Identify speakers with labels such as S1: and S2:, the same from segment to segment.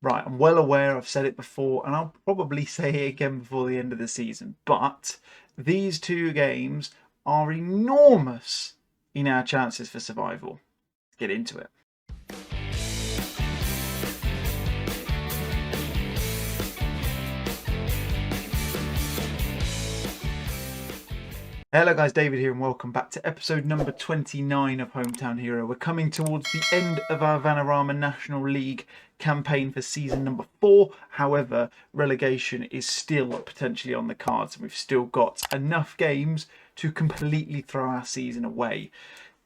S1: Right, I'm well aware, I've said it before, and I'll probably say it again before the end of the season, but these two games are enormous in our chances for survival. Let's get into it. Hello guys, David here and welcome back to episode number 29 of Hometown Hero. We're coming towards the end of our Vanarama National League campaign for season number 4. However, relegation is still potentially on the cards and we've still got enough games to completely throw our season away.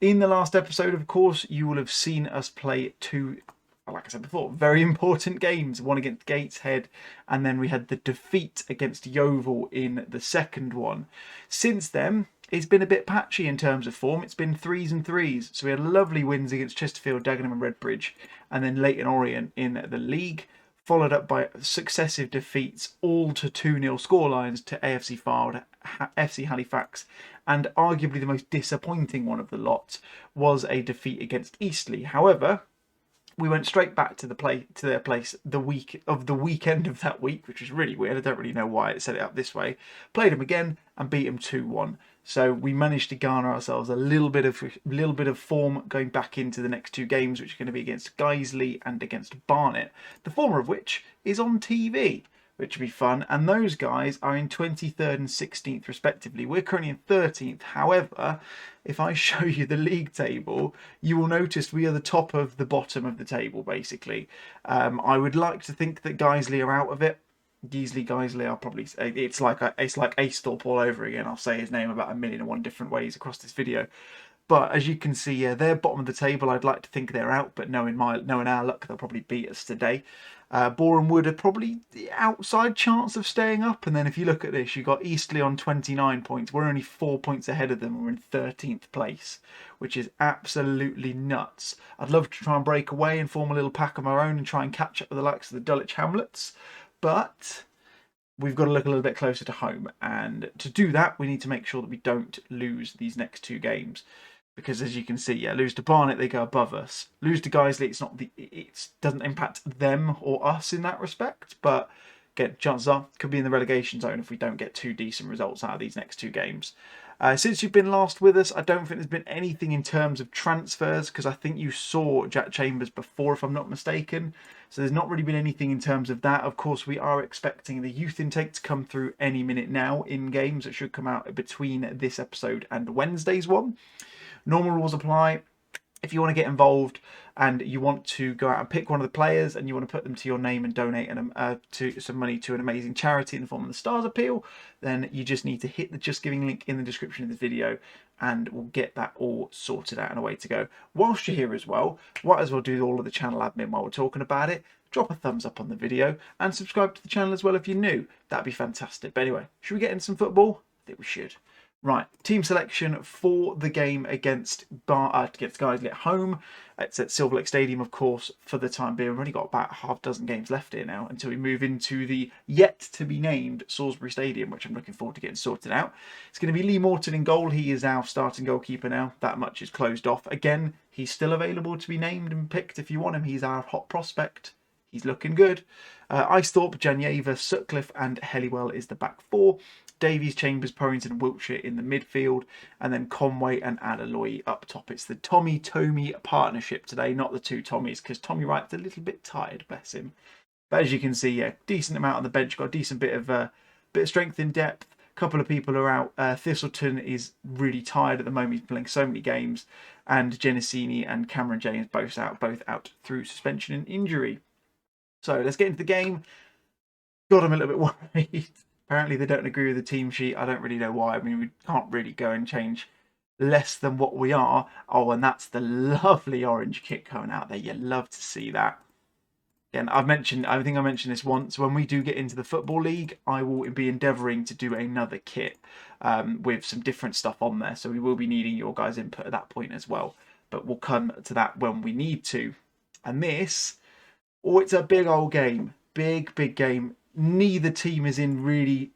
S1: In the last episode, of course, you will have seen us play two, like I said before, very important games. One against Gateshead, and then we had the defeat against Yeovil in the second one. Since then, it's been a bit patchy in terms of form. It's been 3s and 3s. So we had lovely wins against Chesterfield, Dagenham and Redbridge, and then Leyton Orient in the league, followed up by successive defeats, all to 2-0 scorelines to AFC Fylde, FC Halifax, and arguably the most disappointing one of the lot was a defeat against Eastleigh. However, we went straight back to their place the weekend of that week, which was really weird. I don't really know why it set it up this way. Played them again and beat them 2-1. So we managed to garner ourselves a little bit of form going back into the next two games, which are going to be against Guiseley and against Barnet. The former of which is on TV, which will be fun. And those guys are in 23rd and 16th respectively. We're currently in 13th. However, if I show you the league table, you will notice we are the top of the bottom of the table, basically. I would like to think that Guiseley are out of it. Guiseley are probably, it's like Aesthorpe all over again. I'll say his name about 1,000,001 different ways across this video. But as you can see, yeah, they're bottom of the table. I'd like to think they're out, but knowing our luck, they'll probably beat us today. Boreham Wood are probably the outside chance of staying up. And then if you look at this, you've got Eastleigh on 29 points. We're only 4 points ahead of them. We're in 13th place, which is absolutely nuts. I'd love to try and break away and form a little pack of our own and try and catch up with the likes of the Dulwich Hamlets. But we've got to look a little bit closer to home. And to do that, we need to make sure that we don't lose these next two games. Because as you can see, yeah, lose to Barnet, they go above us. Lose to Guiseley, it doesn't impact them or us in that respect. But again, chances are could be in the relegation zone if we don't get two decent results out of these next two games. Since you've been last with us, I don't think there's been anything in terms of transfers, because I think you saw Jack Chambers before, if I'm not mistaken. So there's not really been anything in terms of that. Of course, we are expecting the youth intake to come through any minute now in games that should come out between this episode and Wednesday's one. Normal rules apply. If you want to get involved and you want to go out and pick one of the players and you want to put them to your name and donate some money to an amazing charity in the form of the Stars Appeal, then you just need to hit the Just Giving link in the description of this video and we'll get that all sorted out and away to go. Whilst you're here as well, might as well do all of the channel admin while we're talking about it. Drop a thumbs up on the video and subscribe to the channel as well if you're new. That'd be fantastic. But anyway, should we get into some football? I think we should. Right, team selection for the game against Guiseley at home. It's at Silver Lake Stadium, of course, for the time being. We've only got about half a dozen games left here now until we move into the yet-to-be-named Salisbury Stadium, which I'm looking forward to getting sorted out. It's going to be Lee Morton in goal. He is our starting goalkeeper now. That much is closed off. Again, he's still available to be named and picked if you want him. He's our hot prospect. He's looking good. Aesthorpe, Janieva, Sutcliffe and Helliwell is the back four. Davies, Chambers, Purrington and Wiltshire in the midfield. And then Conway and Adaloy up top. It's the Tommy partnership today, not the two Tommies, because Tommy Wright's a little bit tired, bless him. But as you can see, yeah, decent amount on the bench. Got a decent bit of strength in depth. A couple of people are out. Thistleton is really tired at the moment. He's playing so many games. And Genesini and Cameron James both out through suspension and injury. So let's get into the game. God, I'm a little bit worried. Apparently they don't agree with the team sheet. I don't really know why. I mean, we can't really go and change less than what we are. Oh, and that's the lovely orange kit coming out there. You love to see that. Again, I think I mentioned this once. When we do get into the Football League, I will be endeavouring to do another kit with some different stuff on there. So we will be needing your guys' input at that point as well. But we'll come to that when we need to. And this, oh, it's a big old game. Big game. Neither team is in really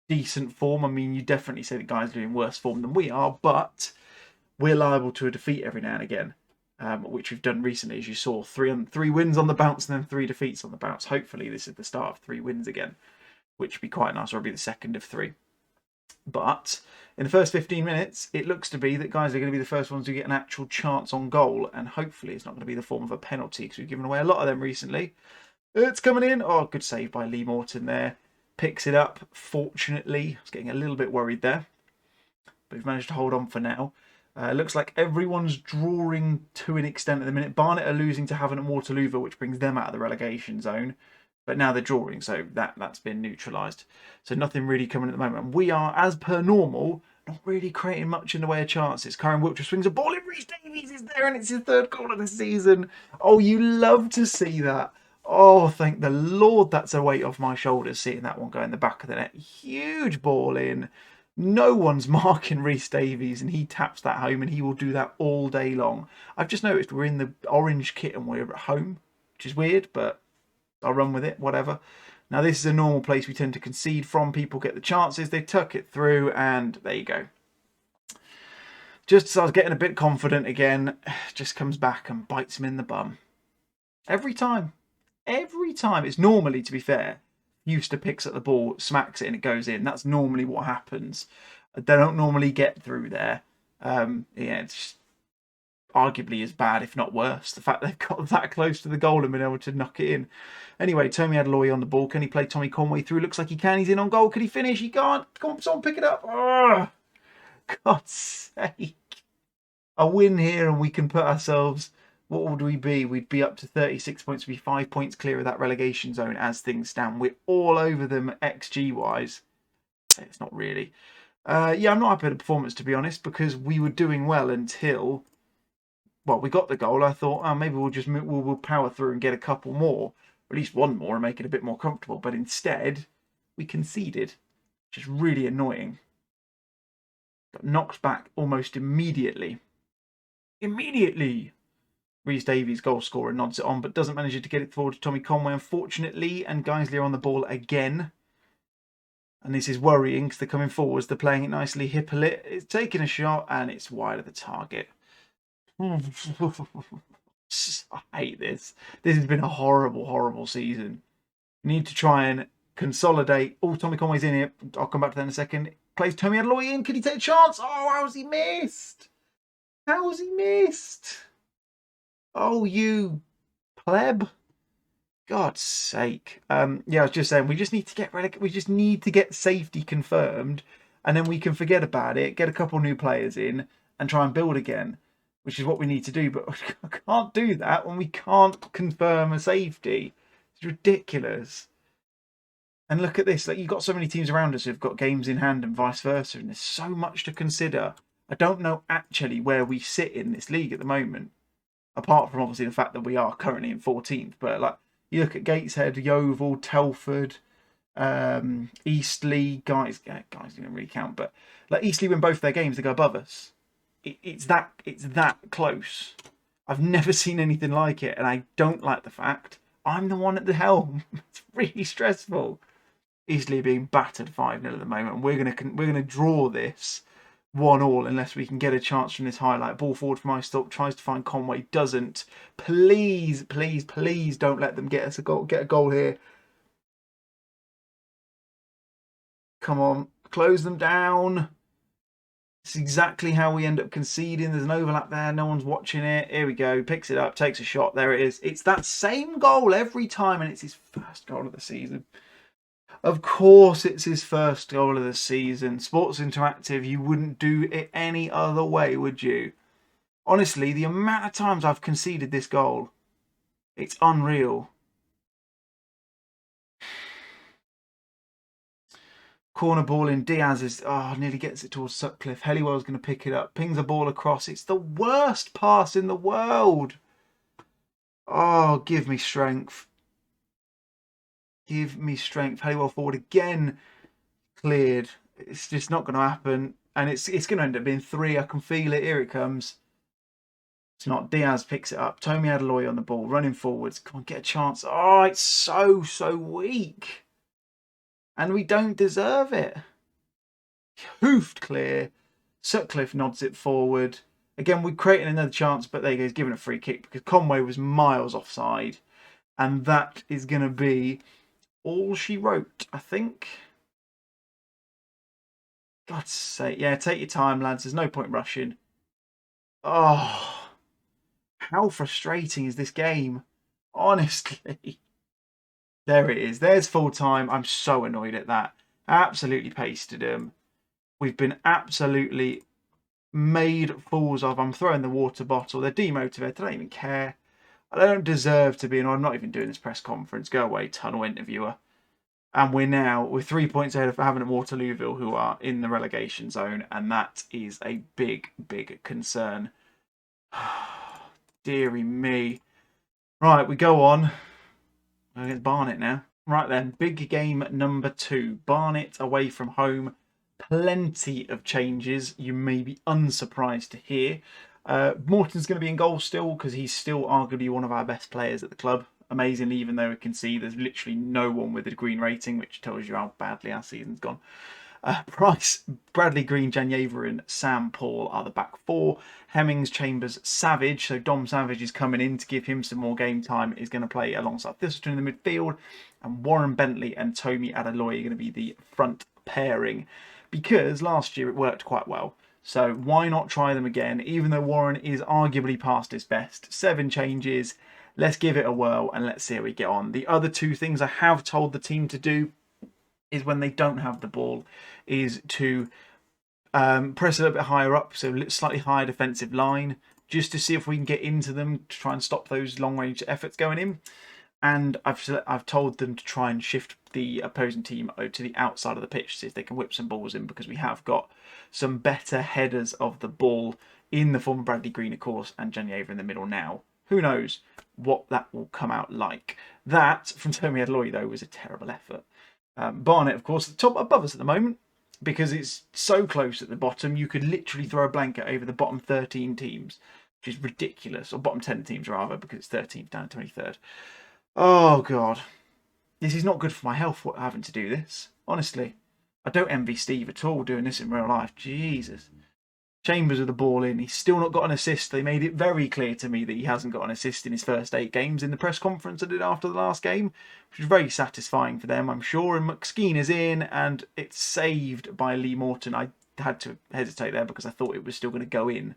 S1: decent form. I mean, you definitely say the guys are in worse form than we are, but we're liable to a defeat every now and again. which we've done recently, as you saw. Three wins on the bounce and then 3 defeats on the bounce. Hopefully this is the start of 3 wins again, which would be quite nice, or it'll be the second of 3. But in the first 15 minutes, it looks to be that guys are going to be the first ones to get an actual chance on goal, and hopefully it's not going to be the form of a penalty, because we've given away a lot of them recently. It's coming in. Oh, good save by Lee Morton there. Picks it up, fortunately. I was getting a little bit worried there, but we've managed to hold on for now. Looks like everyone's drawing to an extent at the minute. Barnet are losing to Havant and Waterloo, which brings them out of the relegation zone. But now they're drawing, so that's been neutralised. So nothing really coming at the moment. We are, as per normal, not really creating much in the way of chances. Karen Wiltshire swings a ball in. Rhys Davies is there, and it's his 3rd goal of the season. Oh, you love to see that. Oh, thank the Lord, that's a weight off my shoulders, seeing that one go in the back of the net. Huge ball in. No one's marking Rhys Davies, and he taps that home, and he will do that all day long. I've just noticed we're in the orange kit and we're at home, which is weird, but I'll run with it, whatever. Now, this is a normal place we tend to concede from. People get the chances, they tuck it through, and there you go. Just as I was getting a bit confident again, just comes back and bites him in the bum. Every time. Every time. It's normally, to be fair, Euster picks up the ball, smacks it, and it goes in. That's normally what happens. They don't normally get through there. Yeah, it's arguably as bad, if not worse, the fact they've got that close to the goal and been able to knock it in. Anyway, Tommy Adeloye on the ball. Can he play Tommy Conway through? Looks like he can. He's in on goal. Can he finish? He can't. Come on, someone pick it up. Oh, God's sake. A win here and we can put ourselves... What would we be? We'd be up to 36 points. We'd be 5 points clear of that relegation zone as things stand. We're all over them XG-wise. It's not really. Yeah, I'm not happy with the performance, to be honest, because we were doing well until... Well, we got the goal. I thought, oh, maybe we'll power through and get a couple more, or at least one more, and make it a bit more comfortable. But instead, we conceded, which is really annoying. Got knocked back almost immediately. Rhys Davies, goal scorer, nods it on, but doesn't manage to get it forward to Tommy Conway, unfortunately. And Guiseley are on the ball again. And this is worrying because they're coming forwards. They're playing it nicely. Hippolyte is taking a shot, and it's wide of the target. I hate this. This has been a horrible, horrible season. We need to try and consolidate. Oh, Tommy Conway's in here. I'll come back to that in a second. Plays Tommy Adeloye in. Can he take a chance? Oh, how's he missed? How's he missed? Oh, you pleb. God's sake. Yeah, I was just saying, we just need to get we just need to get safety confirmed, and then we can forget about it, get a couple new players in, and try and build again, which is what we need to do. But I can't do that when we can't confirm a safety. It's ridiculous. And look at this. Like, you've got so many teams around us who've got games in hand and vice versa, and there's so much to consider. I don't know actually where we sit in this league at the moment, apart from obviously the fact that we are currently in 14th. But like, you look at Gateshead, Yeovil, Telford, Eastleigh, guys don't really count, but like Eastleigh win both their games, they go above us. It's that close. I've never seen anything like it, and I don't like the fact I'm the one at the helm. It's really stressful. Eastleigh being battered 5-0 at the moment. We're gonna draw this 1-1 unless we can get a chance from this highlight. Ball forward from Istorp, tries to find Conway, doesn't. Please, please, please don't let them get us a goal. Get a goal here. Come on, close them down. It's exactly how we end up conceding. There's an overlap there. No one's watching it. Here we go. Picks it up, takes a shot. There it is. It's that same goal every time, and it's his first goal of the season. Of course it's his first goal of the season. Sports Interactive, you wouldn't do it any other way, would you? Honestly, the amount of times I've conceded this goal, it's unreal. Corner ball in. Diaz is, nearly gets it towards Sutcliffe. Helliwell's going to pick it up. Pings a ball across. It's the worst pass in the world. Oh, give me strength. Give me strength. Helliwell forward again. Cleared. It's just not going to happen. And it's going to end up being 3. I can feel it. Here it comes. It's not. Diaz picks it up. Tommy Adeloye on the ball. Running forwards. Come on, get a chance. Oh, it's so weak. And we don't deserve it. Hoofed clear. Sutcliffe nods it forward. Again, we're creating another chance, but there he goes, giving a free kick because Conway was miles offside. And that is going to be all she wrote, I think. God's sake. Yeah, take your time, lads. There's no point rushing. Oh, how frustrating is this game? Honestly. There it is. There's full time. I'm so annoyed at that. Absolutely pasted him. We've been absolutely made fools of. I'm throwing the water bottle. They're demotivated. I don't even care. I don't deserve to be, and I'm not even doing this press conference. Go away, tunnel interviewer. And we're 3 points ahead of Havant and Waterlooville, who are in the relegation zone, and that is a big, big concern. Deary me. Right, we go on. Against Barnet now. Right then, big game number 2. Barnet away from home. Plenty of changes, you may be unsurprised to hear. Morton's going to be in goal still because he's still arguably one of our best players at the club. Amazingly, even though we can see there's literally no one with a green rating, which tells you how badly our season's gone. Price, Bradley Green, Janyever and Sam Paul are the back 4. Hemmings, Chambers, Savage. So Dom Savage is coming in to give him some more game time. Is going to play alongside Thistleton in the midfield. And Warren Bentley and Tomi Adeloye are going to be the front pairing. Because last year it worked quite well. So why not try them again? Even though Warren is arguably past his best. 7 changes. Let's give it a whirl and let's see how we get on. The other 2 things I have told the team to do is when they don't have the ball is to press a little bit higher up, so slightly higher defensive line, just to see if we can get into them to try and stop those long-range efforts going in. And I've told them to try and shift the opposing team to the outside of the pitch, see if they can whip some balls in, because we have got some better headers of the ball in the form of Bradley Green, of course, and Janyever in the middle now. Who knows what that will come out like. That, from Tomi Adeloye, though, was a terrible effort. Barnet, of course, at the top above us at the moment, because it's so close at the bottom, you could literally throw a blanket over the bottom 13 teams, which is ridiculous, or bottom 10 teams rather, because it's 13th down to 23rd. Oh, God. This is not good for my health, having to do this. Honestly. I don't envy Steve at all doing this in real life. Jesus. Chambers with the ball in. He's still not got an assist. They made it very clear to me that he hasn't got an assist in his first 8 games in the press conference I did after the last game, which was very satisfying for them, I'm sure. And McSkeen is in, and it's saved by Lee Morton. I had to hesitate there because I thought it was still going to go in,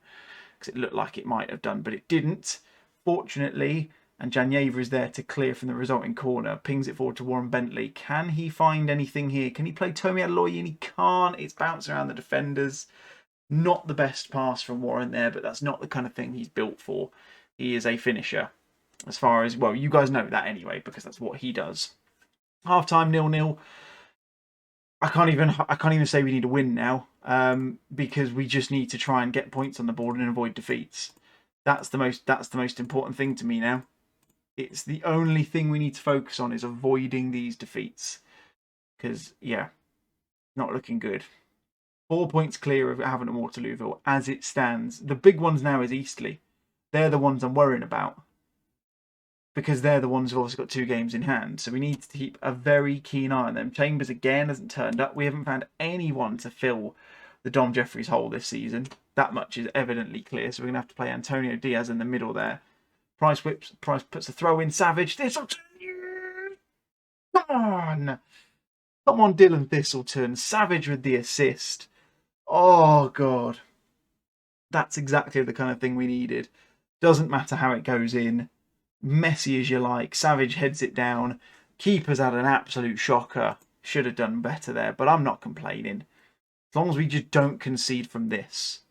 S1: because it looked like it might have done, but it didn't, fortunately. And Janyever is there to clear from the resulting corner. Pings it forward to Warren Bentley. Can he find anything here? Can he play Tomi Adeloye? And he can't. It's bouncing around the defenders. Not the best pass from Warren there, but that's not the kind of thing he's built for. He is a finisher. As far as, well, you guys know that anyway, because that's what he does. Half-time 0-0. I can't even say we need a win now, because we just need to try and get points on the board and avoid defeats. That's the most important thing to me now. It's the only thing we need to focus on is avoiding these defeats. Because, yeah, not looking good. 4 points clear of Havant and Waterlooville as it stands. The big ones now is Eastleigh. They're the ones I'm worrying about, because they're the ones who've also got 2 games in hand. So we need to keep a very keen eye on them. Chambers again hasn't turned up. We haven't found anyone to fill the Dom Jeffries hole this season. That much is evidently clear. So we're going to have to play Antonio Diaz in the middle there. Price puts the throw in. Savage. Thistleton. Come on. Come on, Dylan Thistleton. Savage with the assist. Oh, God. That's exactly the kind of thing we needed. Doesn't matter how it goes in. Messy as you like. Savage heads it down. Keeper's had an absolute shocker. Should have done better there, but I'm not complaining. As long as we just don't concede from this.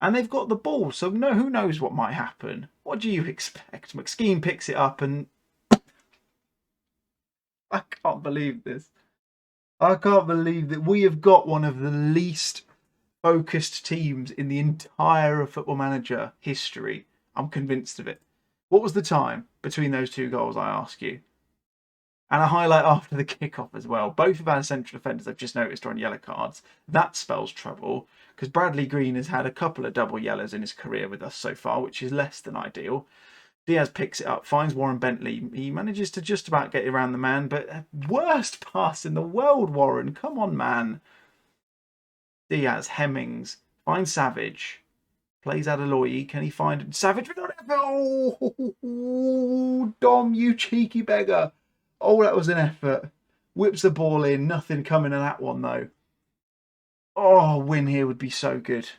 S1: And they've got the ball, so who knows what might happen. What do you expect? McSkeen picks it up and... I can't believe this. I can't believe that we have got one of the least focused teams in the entire Football Manager history. I'm convinced of it. What was the time between those 2 goals, I ask you? And a highlight after the kickoff as well. Both of our central defenders, I've just noticed, are on yellow cards. That spells trouble, because Bradley Green has had a couple of double yellows in his career with us so far, which is less than ideal. Diaz picks it up, finds Warren Bentley. He manages to just about get around the man, but worst pass in the world, Warren. Come on, man. Diaz, Hemmings, finds Savage. Plays Adeloye. Can he find Savage with an effort? Oh, Dom, you cheeky beggar. Oh, that was an effort. Whips the ball in. Nothing coming in that one, though. Oh, a win here would be so good.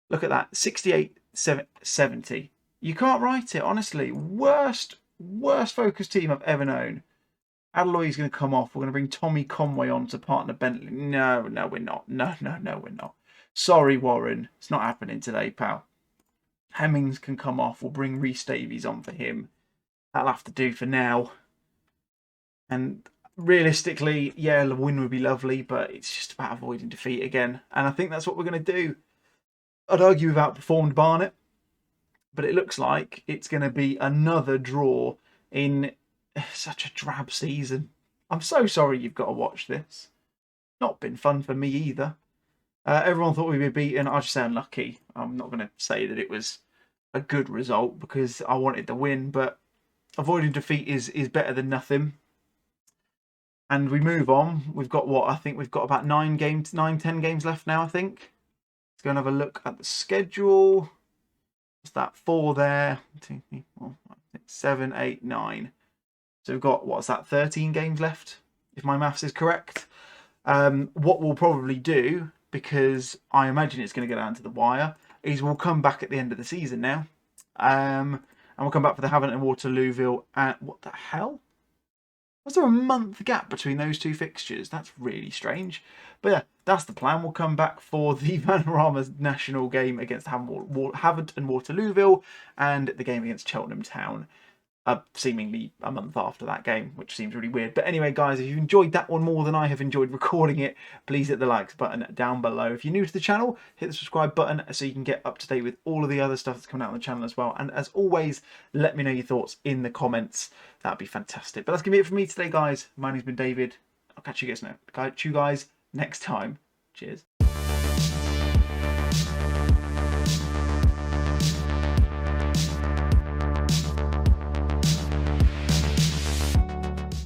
S1: Look at that. 68-70. You can't write it, honestly. Worst focus team I've ever known. Adeloye's going to come off. We're going to bring Tommy Conway on to partner Bentley. No, we're not. No, we're not. Sorry, Warren. It's not happening today, pal. Hemmings can come off. We'll bring Rhys Davies on for him. That'll have to do for now. And realistically, yeah, the win would be lovely, but it's just about avoiding defeat again. And I think that's what we're going to do. I'd argue we've outperformed Barnet, but it looks like it's going to be another draw in such a drab season. I'm so sorry you've got to watch this. Not been fun for me either. Everyone thought we'd be beaten. I just say unlucky. I'm not going to say that it was a good result because I wanted to win, but avoiding defeat is better than nothing. And we move on. We've got what? I think we've got about 10 games left now, I think. Let's go and have a look at the schedule. What's that? 4 there. 2, 3, 4, 5, 6, 7, 8, 9. So we've got, what's that, 13 games left, if my maths is correct. What we'll probably do, because I imagine it's going to go down to the wire, is we'll come back at the end of the season now. And we'll come back for the Havant and Waterlooville. And what the hell? Was there a month gap between those two fixtures? That's really strange. But yeah, that's the plan. We'll come back for the Vanarama national game against Havant and Waterlooville and the game against Cheltenham Town. Seemingly a month after that game, which seems really weird. But anyway, guys, if you enjoyed that one more than I have enjoyed recording it, please hit the likes button down below. If you're new to the channel, hit the subscribe button so you can get up to date with all of the other stuff that's coming out on the channel as well. And as always, let me know your thoughts in the comments. That'd be fantastic. But that's going to be it from me today, guys. My name's been David. I'll catch you guys next time. Cheers.